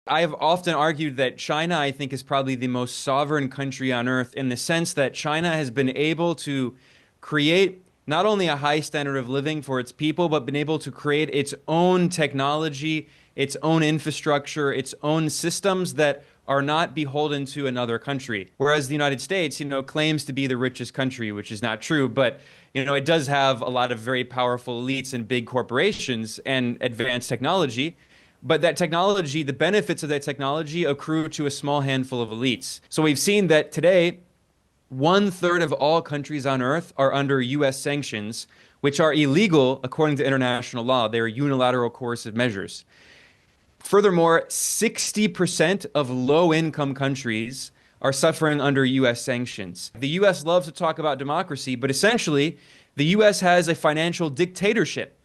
I've often argued that China, I think, is probably the most sovereign country on earth in the sense that China has been able to create not only a high standard of living for its people, but been able to create its own technology, its own infrastructure, its own systems that are not beholden to another country. Whereas the United States, claims to be the richest country, which is not true, but it does have a lot of very powerful elites and big corporations and advanced technology. But that technology, the benefits of that technology accrue to a small handful of elites. So we've seen that today, 1/3 of all countries on earth are under US sanctions, which are illegal according to international law. They are unilateral coercive measures. Furthermore, 60% of low-income countries are suffering under US sanctions. The US loves to talk about democracy, but essentially, the US has a financial dictatorship.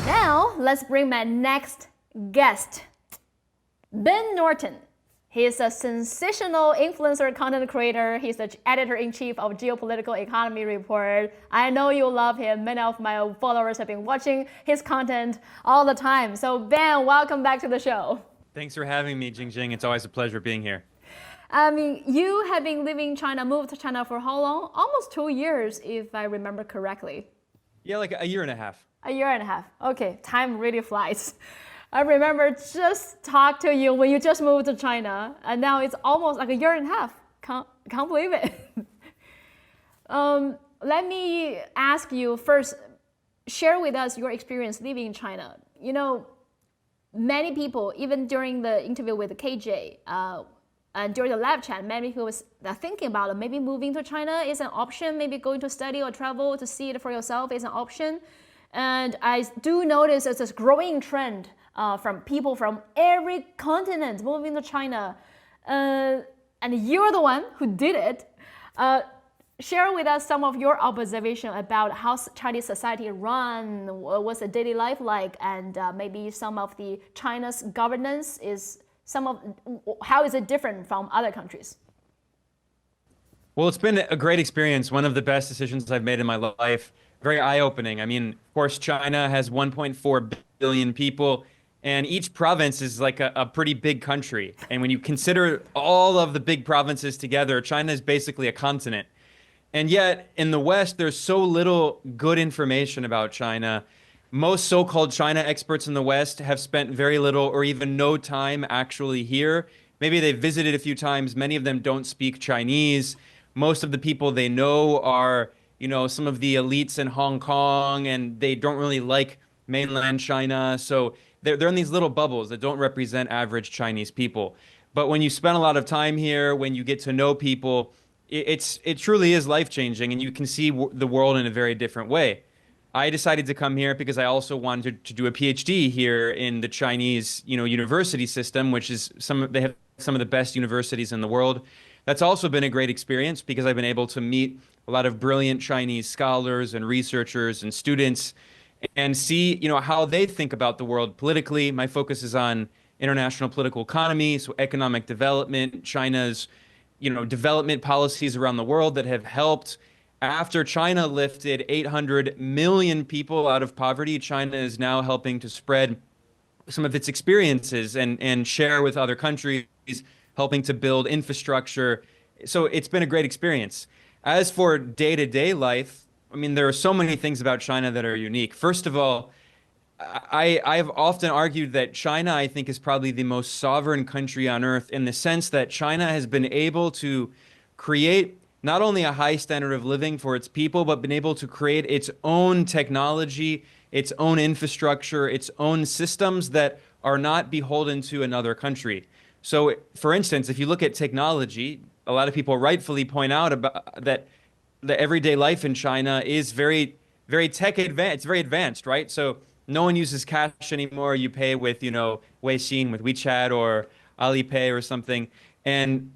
Now, let's bring my next guest, Ben Norton. He is a sensational influencer content creator. He's the editor-in-chief of Geopolitical Economy Report. I know you love him. Many of my followers have been watching his content all the time. So Ben, welcome back to the show. Thanks for having me, Jingjing. It's always a pleasure being here. I mean, you have been living in China, moved to China for how long? Almost 2 years, if I remember correctly. Yeah, like a year and a half. A year and a half. Okay, time really flies. I remember just talk to you when you just moved to China, and now it's almost like a year and a half. Can't believe it. Let me ask you first, share with us your experience living in China. Many people, even during the interview with KJ, and during the live chat, many people are thinking about maybe moving to China is an option, maybe going to study or travel to see it for yourself is an option. And I do notice it's a growing trend from people from every continent moving to China. And you're the one who did it. Share with us some of your observation about how Chinese society run, what's the daily life like, and maybe some of the China's governance how is it different from other countries? Well, it's been a great experience. One of the best decisions I've made in my life. Very eye-opening. I mean, of course, China has 1.4 billion people, and each province is like a pretty big country. And when you consider all of the big provinces together, China is basically a continent. And yet, in the West, there's so little good information about China. Most so-called China experts in the West have spent very little or even no time actually here. Maybe they've visited a few times. Many of them don't speak Chinese. Most of the people they know are some of the elites in Hong Kong, and they don't really like mainland China. So they're in these little bubbles that don't represent average Chinese people. But when you spend a lot of time here, when you get to know people, it truly is life-changing, and you can see the world in a very different way. I decided to come here because I also wanted to do a PhD here in the Chinese, university system, which is they have some of the best universities in the world. That's also been a great experience because I've been able to meet a lot of brilliant Chinese scholars and researchers and students and see, how they think about the world politically. My focus is on international political economy, so economic development, China's, development policies around the world that have helped. After China lifted 800 million people out of poverty, China is now helping to spread some of its experiences and share with other countries, helping to build infrastructure. So it's been a great experience. As for day-to-day life, I mean, there are so many things about China that are unique. First of all, I've often argued that China, I think, is probably the most sovereign country on earth in the sense that China has been able to create not only a high standard of living for its people, but been able to create its own technology, its own infrastructure, its own systems that are not beholden to another country. So, for instance, if you look at technology, a lot of people rightfully point out about that the everyday life in China is very, very tech advanced. It's very advanced, right? So no one uses cash anymore. You pay with, Weixin, with WeChat or Alipay or something. And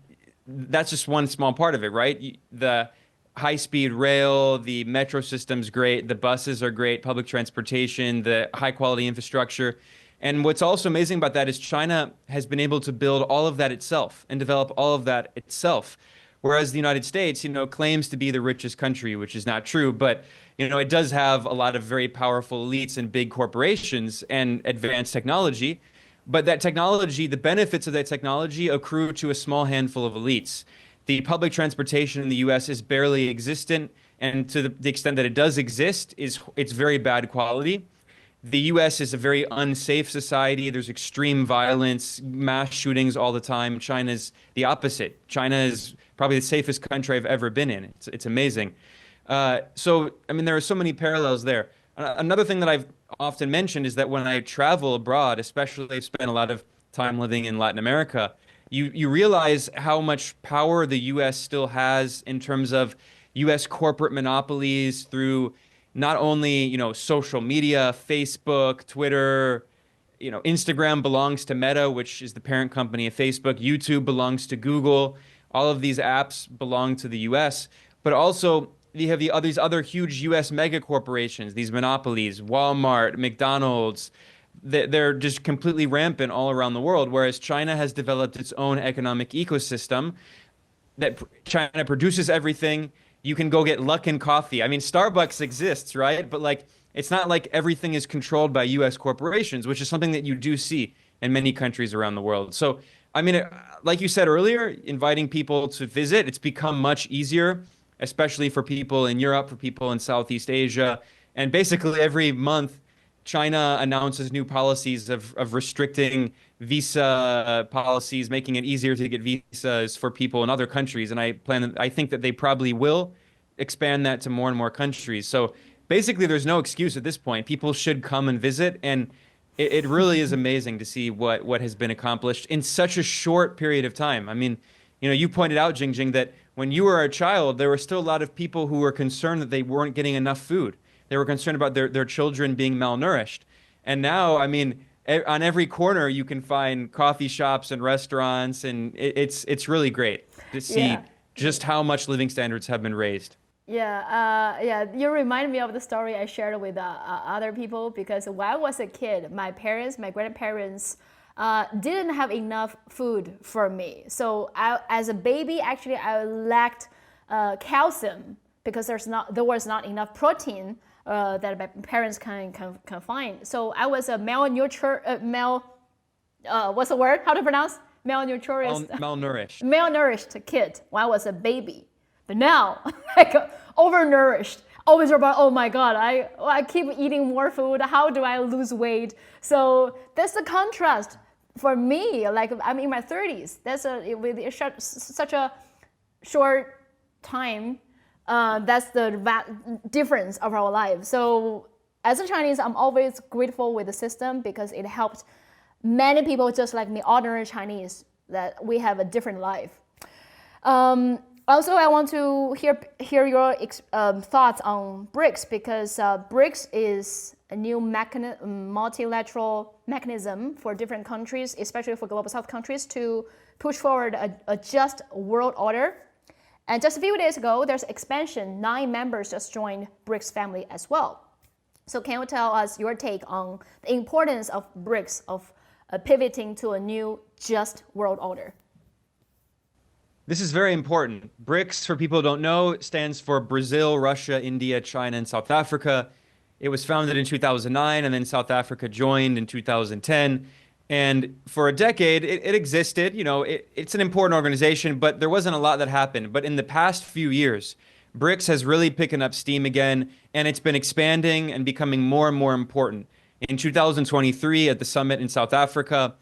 that's just one small part of it, right? The high-speed rail, the metro system's great, the buses are great, public transportation, the high-quality infrastructure. And what's also amazing about that is China has been able to build all of that itself and develop all of that itself. Whereas the United States, claims to be the richest country, which is not true. But, it does have a lot of very powerful elites and big corporations and advanced technology, but that technology, the benefits of that technology accrue to a small handful of elites. The public transportation in the US is barely existent, and to the extent that it does exist, it's very bad quality. The US is a very unsafe society. There's extreme violence, mass shootings all the time. China's the opposite. China is probably the safest country I've ever been in. It's amazing. So, I mean, there are so many parallels there. Another thing that I've often mentioned is that when I travel abroad, especially I've spent a lot of time living in Latin America, you realize how much power the US still has in terms of US corporate monopolies through not only, social media, Facebook, Twitter, Instagram belongs to Meta, which is the parent company of Facebook. YouTube belongs to Google. All of these apps belong to the US, but also you have these other huge US mega corporations, these monopolies, Walmart, McDonald's. They're just completely rampant all around the world, whereas China has developed its own economic ecosystem that China produces everything. You can go get Luckin Coffee. I mean, Starbucks exists, right? But like, it's not like everything is controlled by U.S. corporations, which is something that you do see in many countries around the world. So, I mean, like you said earlier, inviting people to visit, it's become much easier, especially for people in Europe, for people in Southeast Asia. And basically every month, China announces new policies of restricting visa policies, making it easier to get visas for people in other countries. And I think that they probably will expand that to more and more countries. So basically, there's no excuse at this point. People should come and visit. And it really is amazing to see what has been accomplished in such a short period of time. I mean, you pointed out, Jingjing, that when you were a child, there were still a lot of people who were concerned that they weren't getting enough food. They were concerned about their children being malnourished. And now, I mean, on every corner, you can find coffee shops and restaurants, and it's really great to see just how much living standards have been raised. Yeah, you remind me of the story I shared with other people, because when I was a kid, my grandparents didn't have enough food for me. So as a baby, actually, I lacked calcium because there was not enough protein that my parents can find. So I was a what's the word? How to pronounce? Malnourished kid when I was a baby. But now, like overnourished, always about, oh my God, I keep eating more food. How do I lose weight? So that's the contrast for me. Like I'm in my 30s. With such a short time. That's the difference of our lives. So as a Chinese, I'm always grateful with the system because it helped many people just like me, ordinary Chinese, that we have a different life. Also, I want to hear your thoughts on BRICS, because BRICS is a new multilateral mechanism for different countries, especially for Global South countries, to push forward a just world order. And just a few days ago, there's expansion. 9 members just joined BRICS family as well. So can you tell us your take on the importance of BRICS, of pivoting to a new just world order? This is very important. BRICS, for people who don't know, stands for Brazil, Russia, India, China, and South Africa. It was founded in 2009, and then South Africa joined in 2010. And for a decade, it existed. It's an important organization, but there wasn't a lot that happened. But in the past few years, BRICS has really picking up steam again, and it's been expanding and becoming more and more important. In 2023, at the summit in South Africa,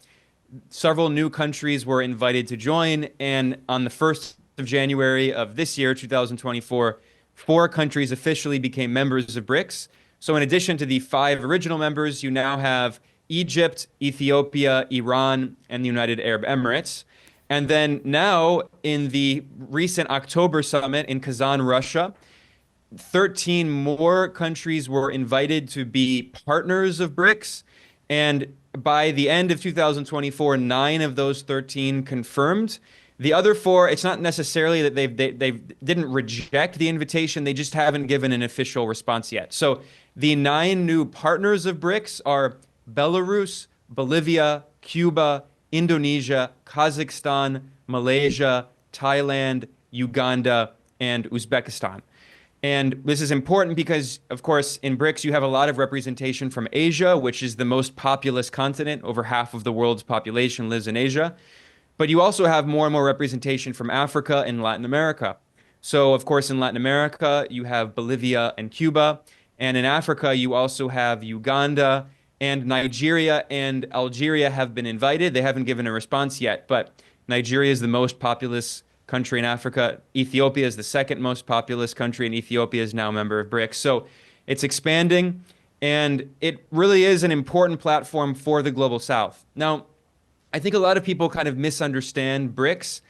several new countries were invited to join, and on the 1st of January of this year, 2024, 4 countries officially became members of BRICS. So in addition to the 5 original members, you now have Egypt, Ethiopia, Iran, and the United Arab Emirates. And then now, in the recent October summit in Kazan, Russia, 13 more countries were invited to be partners of BRICS. And by the end of 2024, 9 of those 13 confirmed. The other 4, it's not necessarily that they didn't reject the invitation, they just haven't given an official response yet. So the 9 new partners of BRICS are Belarus, Bolivia, Cuba, Indonesia, Kazakhstan, Malaysia, Thailand, Uganda, and Uzbekistan. And this is important because, of course, in BRICS, you have a lot of representation from Asia, which is the most populous continent. Over half of the world's population lives in Asia. But you also have more and more representation from Africa and Latin America. So, of course, in Latin America, you have Bolivia and Cuba. And in Africa, you also have Uganda and Nigeria and Algeria have been invited. They haven't given a response yet, but Nigeria is the most populous country in Africa. Ethiopia is the second most populous country, and Ethiopia is now a member of BRICS. So it's expanding, and it really is an important platform for the global South. Now, I think a lot of people kind of misunderstand BRICS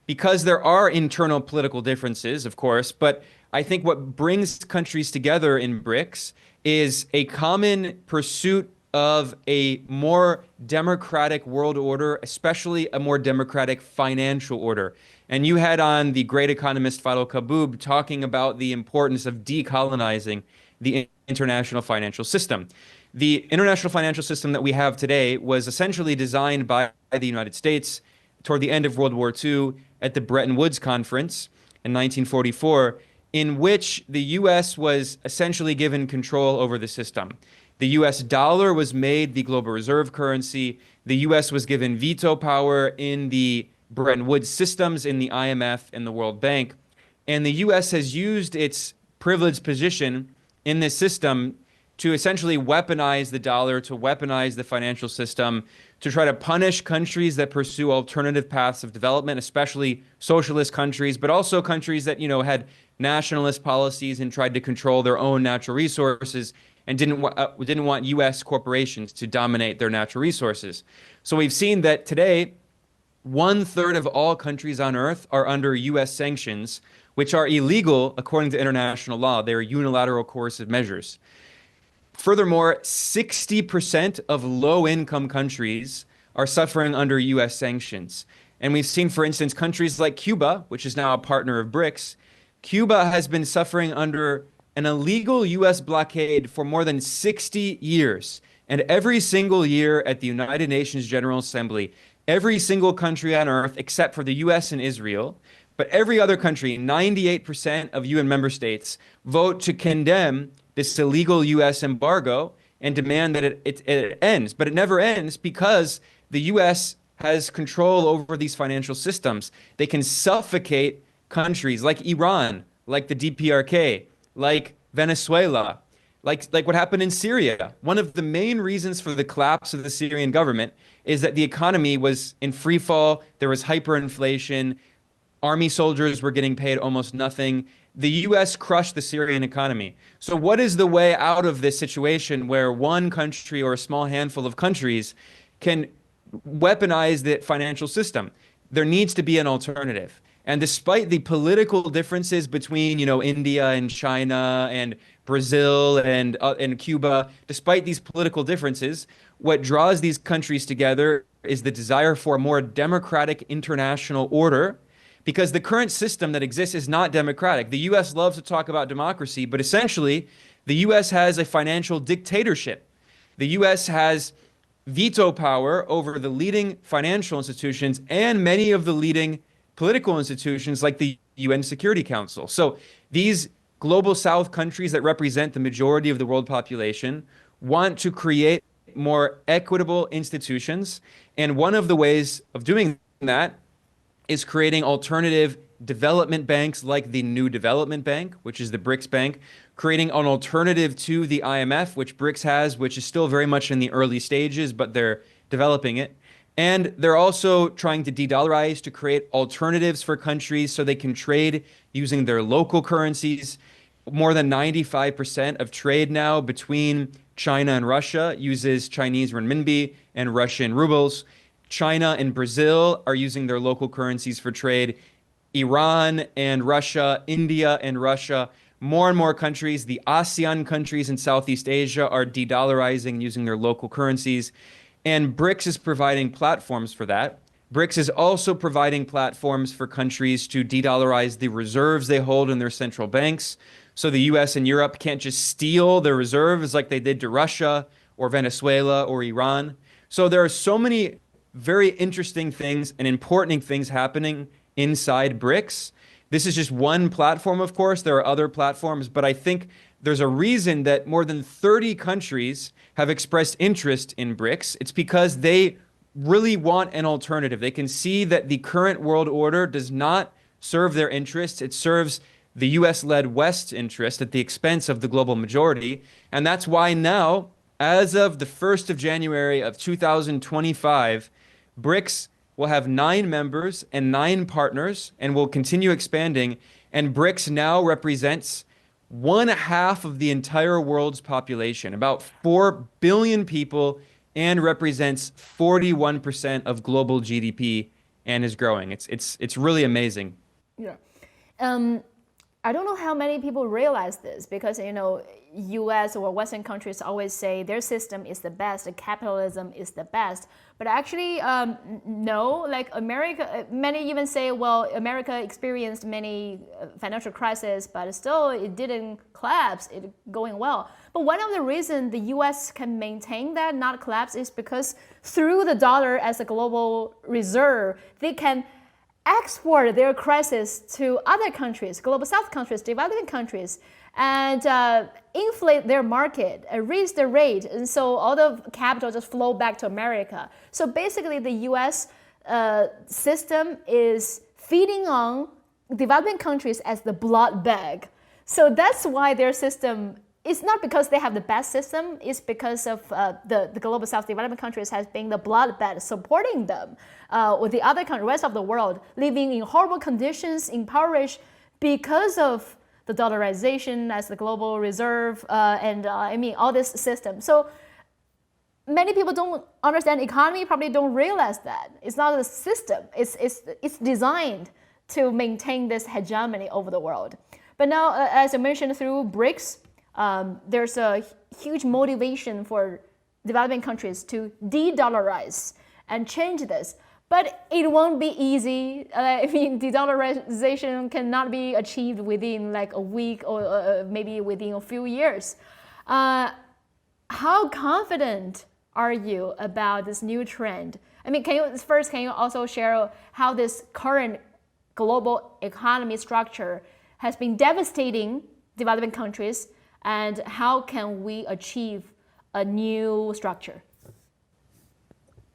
because there are internal political differences, of course, but I think what brings countries together in BRICS is a common pursuit of a more democratic world order, especially a more democratic financial order. And you had on the great economist Fadl Kaboub talking about the importance of decolonizing the international financial system. The international financial system that we have today was essentially designed by the United States toward the end of World War II at the Bretton Woods Conference in 1944, in which the U.S. was essentially given control over the system. The U.S. dollar was made the global reserve currency. The U.S. was given veto power in the Bretton Woods systems, in the IMF and the World Bank. And the U.S. has used its privileged position in this system to essentially weaponize the dollar, to weaponize the financial system, to try to punish countries that pursue alternative paths of development, especially socialist countries, but also countries that, had nationalist policies and tried to control their own natural resources and didn't want U.S. corporations to dominate their natural resources. So we've seen that today, 1/3 of all countries on Earth are under U.S. sanctions, which are illegal according to international law. They are unilateral coercive measures. Furthermore, 60% of low-income countries are suffering under U.S. sanctions. And we've seen, for instance, countries like Cuba, which is now a partner of BRICS. Cuba has been suffering under an illegal U.S. blockade for more than 60 years. And every single year at the United Nations General Assembly, every single country on Earth, except for the U.S. and Israel, but every other country, 98% of UN member states, vote to condemn this illegal U.S. embargo and demand that it ends. But it never ends because the U.S. has control over these financial systems. They can suffocate countries like Iran, like the DPRK, like Venezuela, like what happened in Syria. One of the main reasons for the collapse of the Syrian government is that the economy was in free fall. There was hyperinflation. Army soldiers were getting paid almost nothing. The U.S. crushed the Syrian economy. So what is the way out of this situation where one country or a small handful of countries can weaponize the financial system? There needs to be an alternative. And despite the political differences between, India and China and Brazil and Cuba, despite these political differences, what draws these countries together is the desire for a more democratic international order, because the current system that exists is not democratic. The U.S. loves to talk about democracy, but essentially, the U.S. has a financial dictatorship. The U.S. has veto power over the leading financial institutions and many of the leading political institutions like the UN Security Council. So these global South countries that represent the majority of the world population want to create more equitable institutions. And one of the ways of doing that is creating alternative development banks like the New Development Bank, which is the BRICS Bank, creating an alternative to the IMF, which BRICS has, which is still very much in the early stages, but they're developing it. And they're also trying to de-dollarize to create alternatives for countries so they can trade using their local currencies. More than 95% of trade now between China and Russia uses Chinese renminbi and Russian rubles. China and Brazil are using their local currencies for trade. Iran and Russia, India and Russia, more and more countries, the ASEAN countries in Southeast Asia are de-dollarizing using their local currencies. And BRICS is providing platforms for that. BRICS is also providing platforms for countries to de-dollarize the reserves they hold in their central banks. So the US and Europe can't just steal their reserves like they did to Russia or Venezuela or Iran. So there are so many very interesting things and important things happening inside BRICS This is just one platform, of course. There are other platforms, but I think there's a reason that more than 30 countries have expressed interest in BRICS. It's because they really want an alternative. They can see that the current world order does not serve their interests. It serves the US-led West's interest at the expense of the global majority. And that's why now, as of the 1st of January of 2025, BRICS will have 9 members and 9 partners and will continue expanding. And BRICS now represents 1/2 of the entire world's population, about 4 billion people, and represents 41% of global GDP and is growing. It's really amazing. Yeah. I don't know how many people realize this because, US or Western countries always say their system is the best, capitalism is the best. But actually, no, like America, many even say, well, America experienced many financial crises, but still it didn't collapse, it going well. But one of the reasons the US can maintain that, not collapse, is because through the dollar as a global reserve, they can export their crisis to other countries, global south countries, developing countries, and inflate their market, raise the rate, and so all the capital just flow back to America. So basically the US system is feeding on developing countries as the blood bag. So that's why their system, it's not because they have the best system, it's because of the global south developing countries has been the blood bag supporting them, with the other countries, rest of the world, living in horrible conditions, impoverished because of the dollarization as the global reserve, and all this system. So many people don't understand economy, probably don't realize that. It's not a system, it's designed to maintain this hegemony over the world. But now, as I mentioned, through BRICS, there's a huge motivation for developing countries to de-dollarize and change this. But it won't be easy. De-dollarization cannot be achieved within like a week or maybe within a few years. How confident are you about this new trend? Can you also share how this current global economy structure has been devastating developing countries, and how can we achieve a new structure?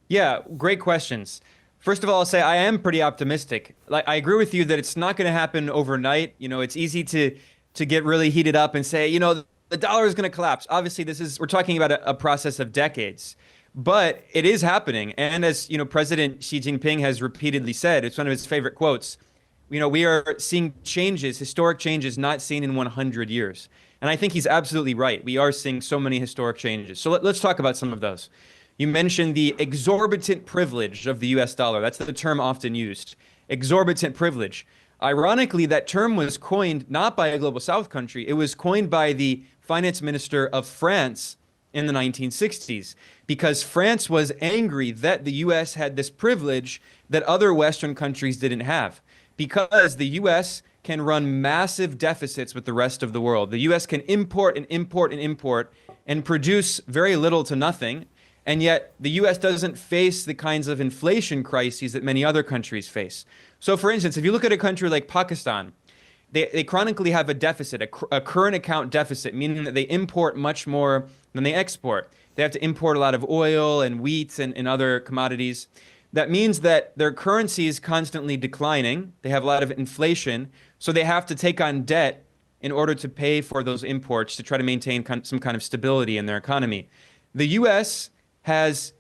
Yeah, great questions. First of all, I'll say I am pretty optimistic. Like, I agree with you that it's not going to happen overnight. It's easy to get really heated up and say, the dollar is going to collapse. Obviously, we're talking about a process of decades, but it is happening. And as President Xi Jinping has repeatedly said, it's one of his favorite quotes. We are seeing changes, historic changes not seen in 100 years. And I think he's absolutely right. We are seeing so many historic changes. So let's talk about some of those. You mentioned the exorbitant privilege of the US dollar. That's the term often used. Exorbitant privilege. Ironically, that term was coined not by a global south country. It was coined by the finance minister of France in the 1960s because France was angry that the US had this privilege that other Western countries didn't have, because the US can run massive deficits with the rest of the world. The US can import and import and import and produce very little to nothing. And yet the US doesn't face the kinds of inflation crises that many other countries face. So for instance, if you look at a country like Pakistan, they chronically have a deficit, a current account deficit, meaning that they import much more than they export. They have to import a lot of oil and wheat and other commodities. That means that their currency is constantly declining. They have a lot of inflation, so they have to take on debt in order to pay for those imports to try to maintain some kind of stability in their economy. The US has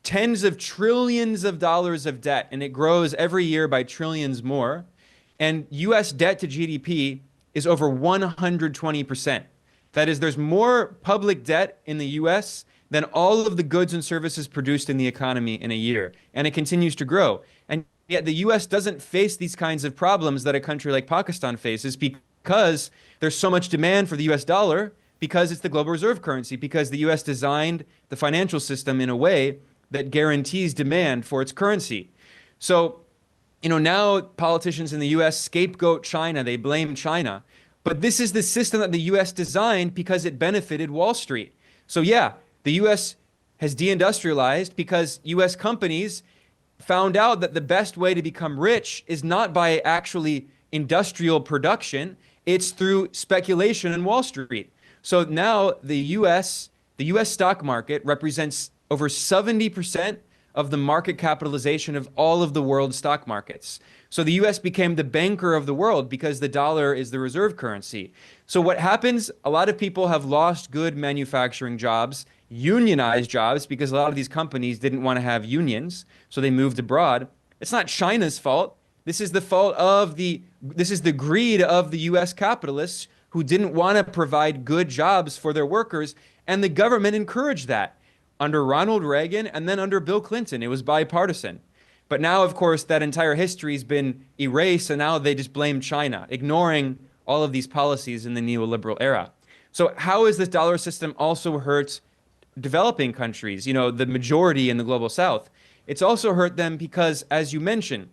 tens of trillions of dollars of debt, and it grows every year by trillions more. And US debt to GDP is over 120%. That is, there's more public debt in the US than all of the goods and services produced in the economy in a year. And it continues to grow. And yet the US doesn't face these kinds of problems that a country like Pakistan faces because there's so much demand for the US dollar, because it's the global reserve currency, because the US designed the financial system in a way that guarantees demand for its currency. So, now politicians in the US scapegoat China, they blame China. But this is the system that the US designed because it benefited Wall Street. So yeah, the US has deindustrialized because US companies found out that the best way to become rich is not by actually industrial production, it's through speculation in Wall Street. So now the US stock market represents over 70% of the market capitalization of all of the world stock markets. So the US became the banker of the world because the dollar is the reserve currency. So what happens, a lot of people have lost good manufacturing jobs, unionized jobs, because a lot of these companies didn't want to have unions, so they moved abroad. It's not China's fault. This is the fault of this is the greed of the US capitalists who didn't want to provide good jobs for their workers, and the government encouraged that under Ronald Reagan and then under Bill Clinton. It was bipartisan. But now, of course, that entire history has been erased, and now they just blame China, ignoring all of these policies in the neoliberal era. So how is this dollar system also hurt developing countries, the majority in the global south? It's also hurt them because, as you mentioned,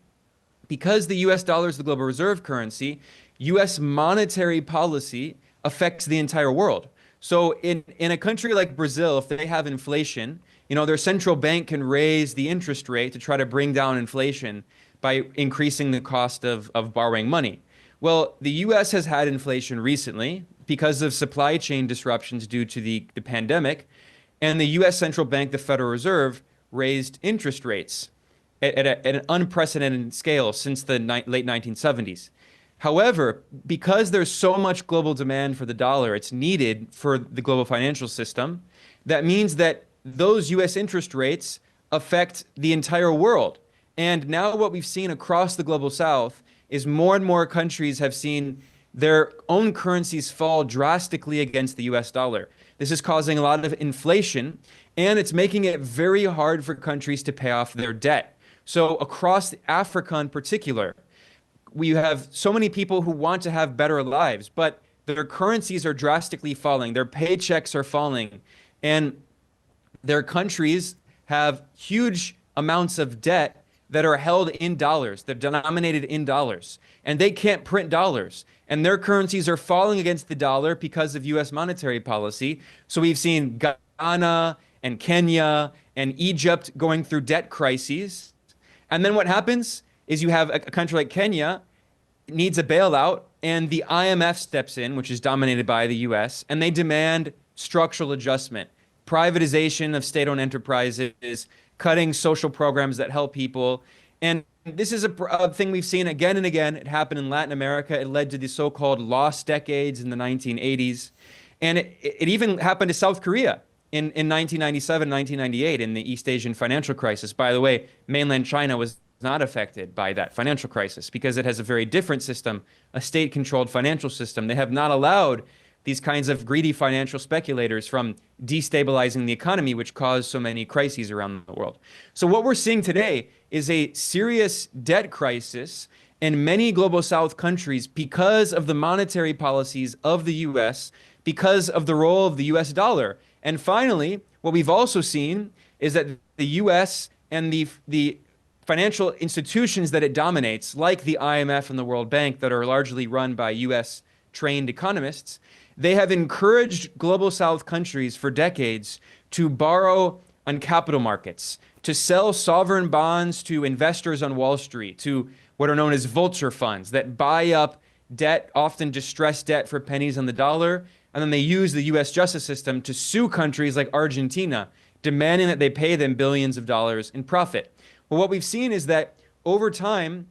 because the US dollar is the global reserve currency, US monetary policy affects the entire world. So in a country like Brazil, if they have inflation, their central bank can raise the interest rate to try to bring down inflation by increasing the cost of borrowing money. Well, the US has had inflation recently because of supply chain disruptions due to the pandemic, and the US central bank, the Federal Reserve, raised interest rates at an unprecedented scale since the late 1970s. However, because there's so much global demand for the dollar, it's needed for the global financial system. That means that those US interest rates affect the entire world. And now what we've seen across the global south is more and more countries have seen their own currencies fall drastically against the US dollar. This is causing a lot of inflation, and it's making it very hard for countries to pay off their debt. So across Africa in particular, we have so many people who want to have better lives, but their currencies are drastically falling. Their paychecks are falling, and their countries have huge amounts of debt that are held in dollars. They're denominated in dollars, and they can't print dollars. And their currencies are falling against the dollar because of US monetary policy. So we've seen Ghana and Kenya and Egypt going through debt crises. And then what happens is you have a country like Kenya needs a bailout, and the IMF steps in, which is dominated by the US, and they demand structural adjustment, privatization of state-owned enterprises, cutting social programs that help people. And this is a thing we've seen again and again. It happened in Latin America. It led to the so-called lost decades in the 1980s. And it even happened to South Korea in 1997, 1998 in the East Asian financial crisis. By the way, mainland China was not affected by that financial crisis because it has a very different system, a state-controlled financial system. They have not allowed these kinds of greedy financial speculators from destabilizing the economy, which caused so many crises around the world. So what we're seeing today is a serious debt crisis in many global south countries because of the monetary policies of the US, because of the role of the US dollar. And finally, what we've also seen is that the US and the financial institutions that it dominates, like the IMF and the World Bank, that are largely run by US trained economists, they have encouraged global south countries for decades to borrow on capital markets, to sell sovereign bonds to investors on Wall Street, to what are known as vulture funds that buy up debt, often distressed debt for pennies on the dollar, and then they use the US justice system to sue countries like Argentina, demanding that they pay them billions of dollars in profit. Well, what we've seen is that over time,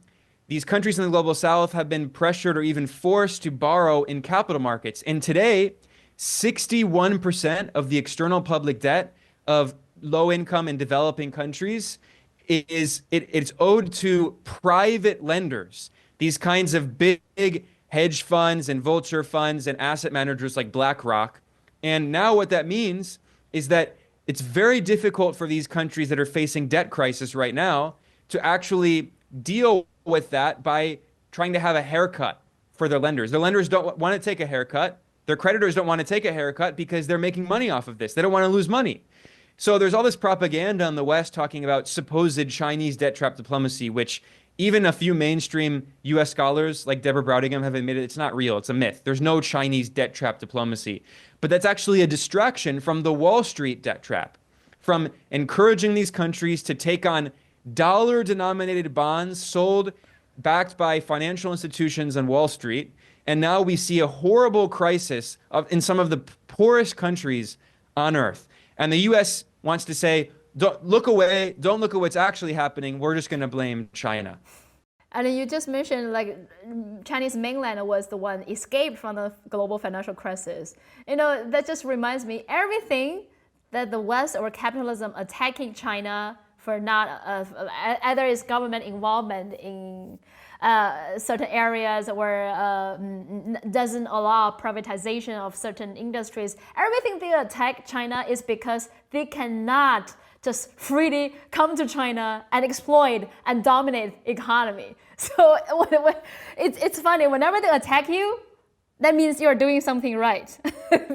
these countries in the global south have been pressured or even forced to borrow in capital markets. And today, 61% of the external public debt of low income and developing countries it's owed to private lenders, these kinds of big hedge funds and vulture funds and asset managers like BlackRock. And now what that means is that it's very difficult for these countries that are facing debt crisis right now to actually deal with that by trying to have a haircut for their lenders. Their lenders don't want to take a haircut. Their creditors don't want to take a haircut because they're making money off of this. They don't want to lose money. So there's all this propaganda in the West talking about supposed Chinese debt trap diplomacy, which even a few mainstream US scholars like Deborah Browningham have admitted it's not real. It's a myth. There's no Chinese debt trap diplomacy. But that's actually a distraction from the Wall Street debt trap, from encouraging these countries to take on dollar-denominated bonds sold backed by financial institutions and Wall Street. And now we see a horrible crisis in some of the poorest countries on earth. And the US wants to say, don't look away, don't look at what's actually happening. We're just going to blame China. And you just mentioned like Chinese mainland was the one escaped from the global financial crisis. That just reminds me everything that the West or capitalism attacking China for not either its government involvement in certain areas or doesn't allow privatization of certain industries. Everything they attack China is because they cannot just freely come to China and exploit and dominate economy. So it's funny, whenever they attack you, that means you're doing something right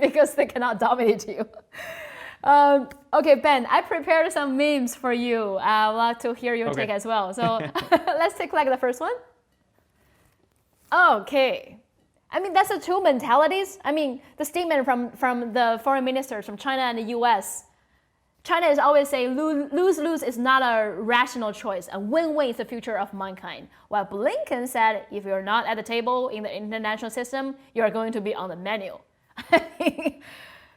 because they cannot dominate you. Okay, Ben, I prepared some memes for you. I would like to hear your take as well. So let's take like the first one. Okay. I mean, that's the two mentalities. I mean, the statement from the foreign ministers from China and the US. China is always saying lose-lose is not a rational choice, and win-win is the future of mankind. While Blinken said, if you're not at the table in the international system, you're going to be on the menu.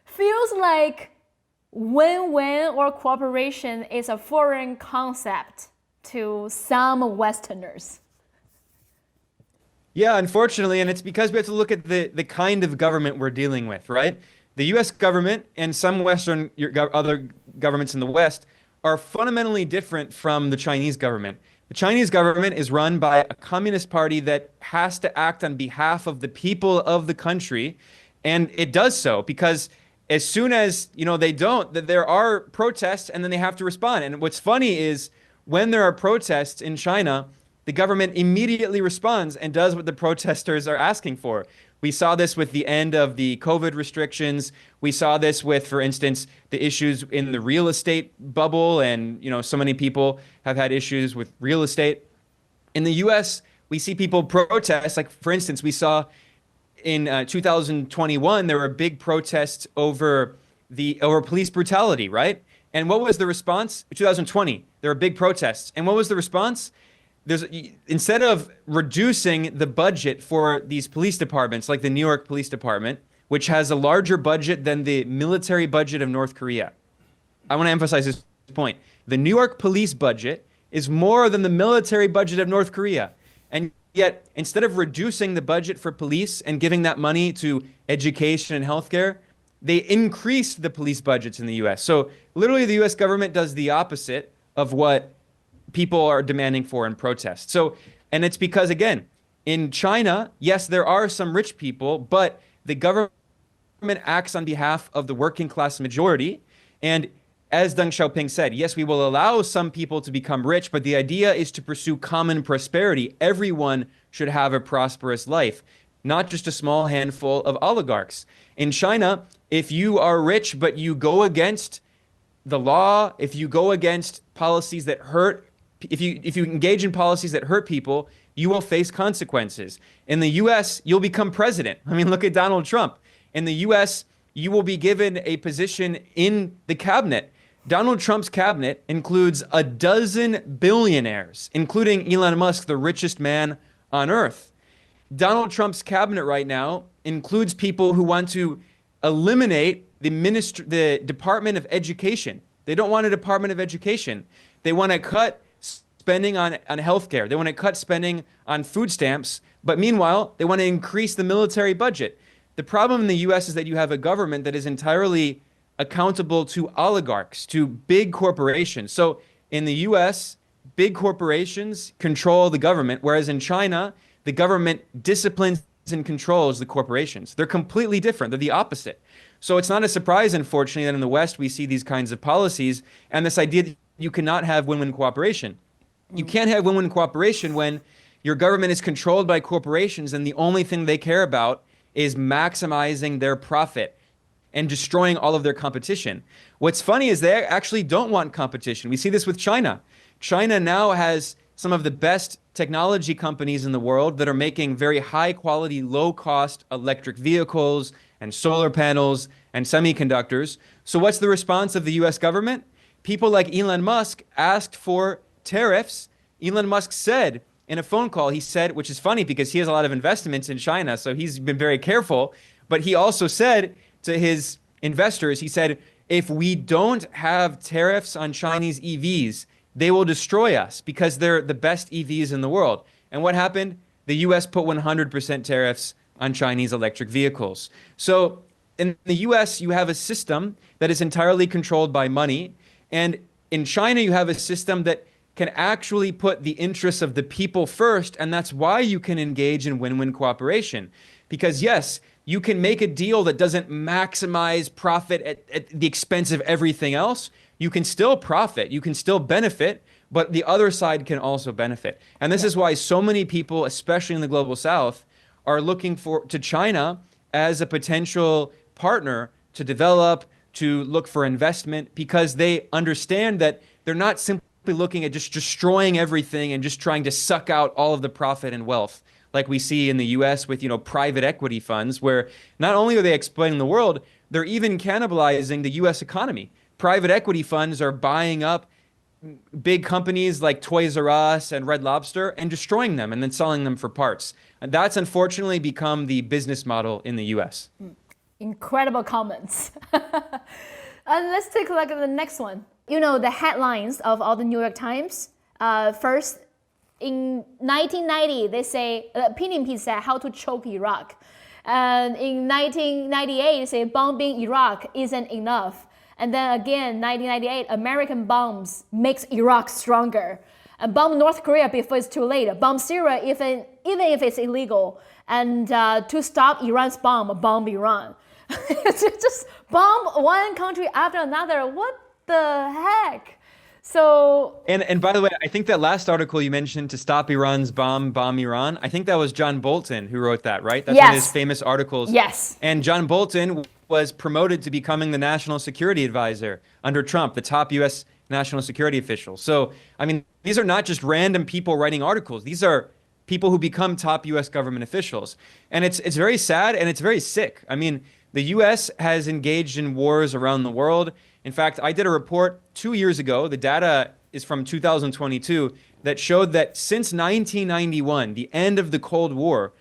Feels like win-win or cooperation is a foreign concept to some Westerners. Yeah, unfortunately, and it's because we have to look at the kind of government we're dealing with, right? The US government and some Western other governments in the West are fundamentally different from the Chinese government. The Chinese government is run by a communist party that has to act on behalf of the people of the country, and it does so because as soon as they don't, that there are protests and then they have to respond. And what's funny is when there are protests in China, the government immediately responds and does what the protesters are asking for. We saw this with the end of the COVID restrictions. We saw this with, for instance, the issues in the real estate bubble. And, so many people have had issues with real estate. In the US, we see people protest. Like, for instance, we saw in 2021, there were big protests over police brutality, right? And what was the response? 2020, there were big protests. And what was the response? Instead of reducing the budget for these police departments, like the New York Police Department, which has a larger budget than the military budget of North Korea. I want to emphasize this point. The New York police budget is more than the military budget of North Korea. And yet, instead of reducing the budget for police and giving that money to education and healthcare, they increased the police budgets in the US. So literally the US government does the opposite of what people are demanding for in protest. And it's because, again, in China, yes, there are some rich people, but the government acts on behalf of the working class majority. And as Deng Xiaoping said, yes, we will allow some people to become rich, but the idea is to pursue common prosperity. Everyone should have a prosperous life, not just a small handful of oligarchs. In China, if you are rich, but you go against the law, if you go against policies that hurt, if you engage in policies that hurt people, you will face consequences. In the US, you'll become president. I mean, look at Donald Trump. In the US, you will be given a position in the cabinet. Donald Trump's cabinet includes 12 billionaires, including Elon Musk, the richest man on earth. Donald Trump's cabinet right now includes people who want to eliminate the Department of Education. They don't want a Department of Education. They want to cut spending on healthcare. They want to cut spending on food stamps. But meanwhile, they want to increase the military budget. The problem in the US is that you have a government that is entirely accountable to oligarchs, to big corporations. So in the US, big corporations control the government, whereas in China, the government disciplines and controls the corporations. They're completely different. They're the opposite. So it's not a surprise, unfortunately, that in the West we see these kinds of policies and this idea that you cannot have win-win cooperation. You can't have win-win cooperation when your government is controlled by corporations and the only thing they care about is maximizing their profit and destroying all of their competition. What's funny is they actually don't want competition. We see this with China. China now has some of the best technology companies in the world that are making very high quality, low cost electric vehicles and solar panels and semiconductors. So what's the response of the US government? People like Elon Musk asked for tariffs. Elon Musk said, in a phone call, he said, which is funny because he has a lot of investments in China, so he's been very careful. But he also said to his investors, he said, if we don't have tariffs on Chinese EVs, they will destroy us because they're the best EVs in the world. And what happened? The US put 100% tariffs on Chinese electric vehicles. So in the US, you have a system that is entirely controlled by money. And in China, you have a system that can actually put the interests of the people first. And that's why you can engage in win-win cooperation. Because yes, you can make a deal that doesn't maximize profit at the expense of everything else. You can still profit, you can still benefit, but the other side can also benefit. And this is why so many people, especially in the global south, are looking to China as a potential partner to develop, to look for investment, because they understand that they're not simply looking at just destroying everything and just trying to suck out all of the profit and wealth like we see in the US with, private equity funds, where not only are they exploiting the world, they're even cannibalizing the US economy. Private equity funds are buying up big companies like Toys R Us and Red Lobster and destroying them and then selling them for parts. And that's unfortunately become the business model in the US. Incredible comments. And let's take a look at the next one. The headlines of all the New York Times. First, in 1990, they say, opinion piece said how to choke Iraq. And in 1998, they say bombing Iraq isn't enough. And then again, 1998, American bombs makes Iraq stronger. And bomb North Korea before it's too late. Bomb Syria even if it's illegal. And to stop Iran's bomb Iran. It's just bomb one country after another. What the heck? So and by the way, I think that last article you mentioned, to stop Iran's bomb Iran, I think that was John Bolton who wrote that, right? That's one of his famous articles. Yes. And John Bolton was promoted to becoming the national security advisor under Trump, the top US national security official. So, I mean, these are not just random people writing articles. These are people who become top US government officials. And it's very sad and it's very sick. I mean, the US has engaged in wars around the world. In fact, I did a report 2 years ago, the data is from 2022, that showed that since 1991, the end of the Cold War,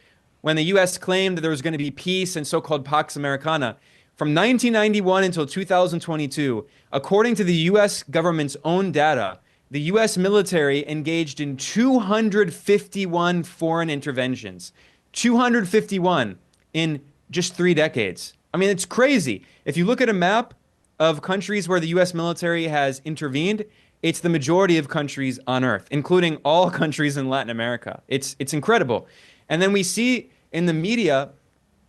when the US claimed that there was going to be peace and so-called Pax Americana, from 1991 until 2022, according to the US government's own data, the US military engaged in 251 foreign interventions. 251 in just 3 decades. I mean, it's crazy. If you look at a map of countries where the US military has intervened, it's the majority of countries on Earth, including all countries in Latin America. It's incredible. And then we see in the media,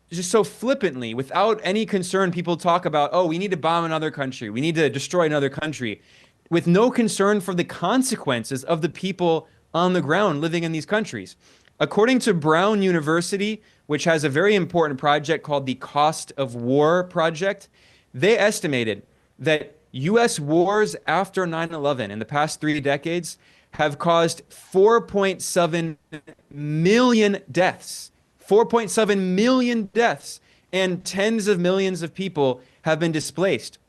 just so flippantly, without any concern, people talk about, oh, we need to bomb another country, we need to destroy another country, with no concern for the consequences of the people on the ground living in these countries. According to Brown University, which has a very important project called the Cost of War Project, they estimated that US wars after 9/11 in the past 3 decades have caused 4.7 million deaths. 4.7 million deaths, and tens of millions of people have been displaced,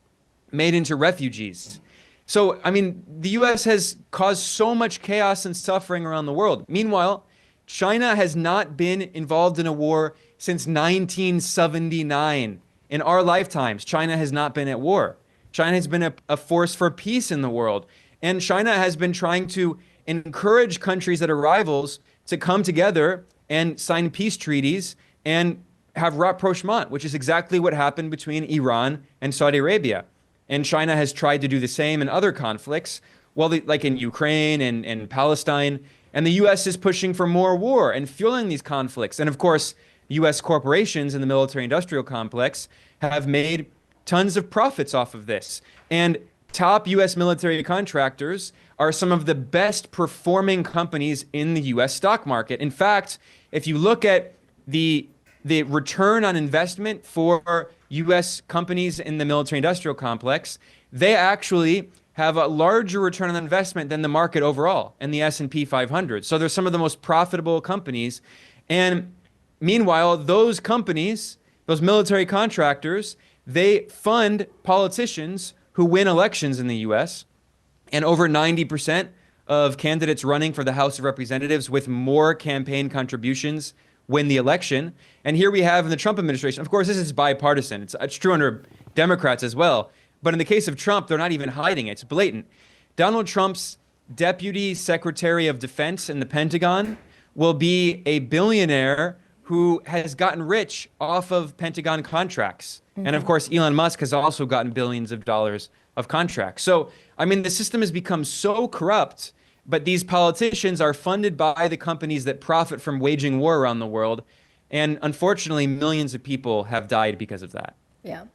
made into refugees. So, I mean, the US has caused so much chaos and suffering around the world. Meanwhile, China has not been involved in a war since 1979. In our lifetimes, China has not been at war. China has been a force for peace in the world. And China has been trying to encourage countries that are rivals to come together and sign peace treaties and have rapprochement, which is exactly what happened between Iran and Saudi Arabia. And China has tried to do the same in other conflicts, well, like in Ukraine and Palestine. And the US is pushing for more war and fueling these conflicts. And of course, US corporations in the military-industrial complex have made tons of profits off of this. And top US military contractors are some of the best performing companies in the US stock market. In fact, if you look at the return on investment for US companies in the military-industrial complex, they actually have a larger return on investment than the market overall and the S&P 500. So they're some of the most profitable companies. And meanwhile, those companies, those military contractors, they fund politicians who win elections in the US. And over 90% of candidates running for the House of Representatives with more campaign contributions win the election. And here we have in the Trump administration, of course, this is bipartisan. It's true under Democrats as well. But in the case of Trump, they're not even hiding it. It's blatant. Donald Trump's Deputy Secretary of Defense in the Pentagon will be a billionaire who has gotten rich off of Pentagon contracts. And of course, Elon Musk has also gotten billions of dollars of contracts. So, I mean, the system has become so corrupt, but these politicians are funded by the companies that profit from waging war around the world. And unfortunately, millions of people have died because of that. Yeah.